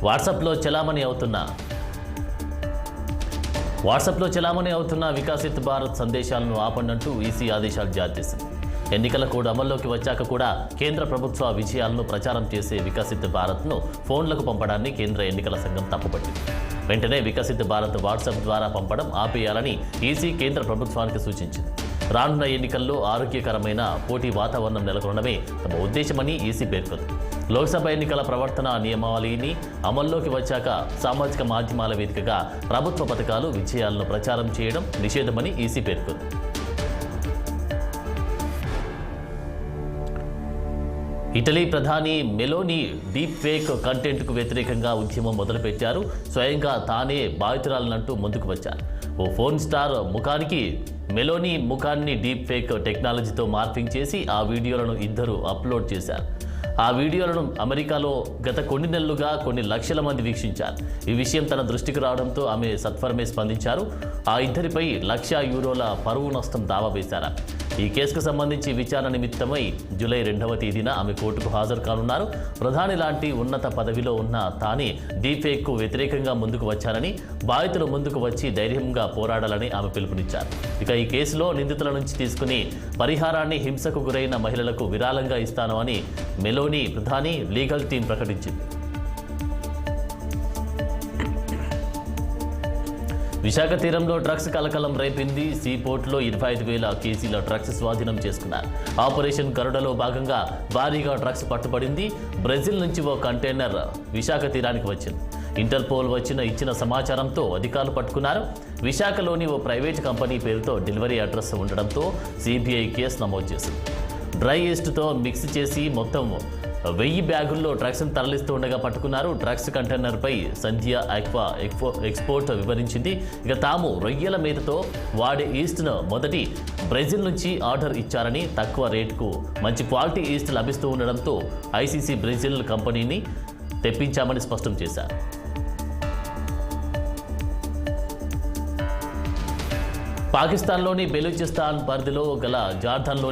వాట్సాప్లో చలామణి అవుతున్న వికసిత్ భారత్ సందేశాలను ఆపండంటూ ఈసీ ఆదేశాలు జారీ చేసింది. ఎన్నికల కోడ్ అమల్లోకి వచ్చాక కూడా కేంద్ర ప్రభుత్వ విజయాలను ప్రచారం చేసే వికసిత్ భారత్ను ఫోన్లకు పంపడాన్ని కేంద్ర ఎన్నికల సంఘం తప్పుపట్టింది. వెంటనే వికసిత్ భారత్ వాట్సాప్ ద్వారా పంపడం ఆపేయాలని ఈసీ కేంద్ర ప్రభుత్వానికి సూచించింది. రానున్న ఎన్నికల్లో ఆరోగ్యకరమైన పోటీ వాతావరణం నెలకొనడమే తమ ఉద్దేశమని ఈసీ పేర్కొంది. లోక్సభ ఎన్నికల ప్రవర్తన నియమావళిని అమల్లోకి వచ్చాక సామాజిక మాధ్యమాల వేదికగా ప్రభుత్వ పథకాలు విజయాలను ప్రచారం చేయడం నిషేధమని ఈసీ పేర్కొంది. ఇటలీ ప్రధాని మెలోనీ డీప్ ఫేక్ కంటెంట్కు వ్యతిరేకంగా ఉద్యమం మొదలుపెట్టారు. స్వయంగా తానే బాధితురాలనంటూ ముందుకు వచ్చారు. ఓ ఫోన్ స్టార్ ముఖానికి మెలోనీ ముఖాన్ని డీప్ ఫేక్ టెక్నాలజీతో మార్పింగ్ చేసి ఆ వీడియోలను ఇద్దరు అప్లోడ్ చేశారు. ఆ వీడియోలను అమెరికాలో గత కొన్ని నెలలుగా కొన్ని లక్షల మంది వీక్షించారు. ఈ విషయం తన దృష్టికి రావడంతో ఆమె సత్వరమే స్పందించారు. ఆ ఇద్దరిపై €1,00,000 పరువు నష్టం దావా వేశారు. ఈ కేసుకు సంబంధించి విచారణ నిమిత్తమై జూలై 2వ తేదీన ఆమె కోర్టుకు హాజరు కానున్నారు. ప్రధాని లాంటి ఉన్నత పదవిలో ఉన్న తానే డీఫేక్కు వ్యతిరేకంగా ముందుకు వచ్చానని, బాధితులు ముందుకు వచ్చి ధైర్యంగా పోరాడాలని ఆమె పిలుపునిచ్చారు. ఇక ఈ కేసులో నిందితుల నుంచి తీసుకుని పరిహారాన్ని హింసకు గురైన మహిళలకు విరాళంగా ఇస్తాను అని మెలోనీ ప్రధాని లీగల్ టీం ప్రకటించింది. విశాఖ తీరంలో డ్రగ్స్ కలకలం రేపింది. సీ పోర్టులో 25,000 కేజీల డ్రగ్స్ స్వాధీనం చేసుకున్నారు. ఆపరేషన్ గరుడలో భాగంగా భారీగా డ్రగ్స్ పట్టుబడింది. బ్రెజిల్ నుంచి ఓ కంటైనర్ విశాఖ తీరానికి వచ్చింది. ఇంటర్పోల్ ఇచ్చిన సమాచారంతో అధికారులు పట్టుకున్నారు. విశాఖలోని ఓ ప్రైవేట్ కంపెనీ పేరుతో డెలివరీ అడ్రస్ ఉండడంతో సిబిఐ కేసు నమోదు చేసింది. డ్రై ఈస్ట్తో మిక్స్ చేసి మొత్తం 1000 బ్యాగుల్లో డ్రగ్స్ను తరలిస్తూ ఉండగా పట్టుకున్నారు. డ్రగ్స్ కంటైనర్పై సంధ్య ఎక్స్పోర్ట్ వివరించింది. ఇక తాము రొయ్యల మేతతో వాడే ఈస్ట్ను మొదటి బ్రెజిల్ నుంచి ఆర్డర్ ఇచ్చారని, తక్కువ రేటుకు మంచి క్వాలిటీ ఈస్ట్ లభిస్తూ ఉండడంతో ఐసీసీ బ్రెజిల్ కంపెనీని తెప్పించామని స్పష్టం చేశారు. పాకిస్తాన్లోని బెలూచిస్తాన్ పరిధిలో గల జార్ఖండ్లోని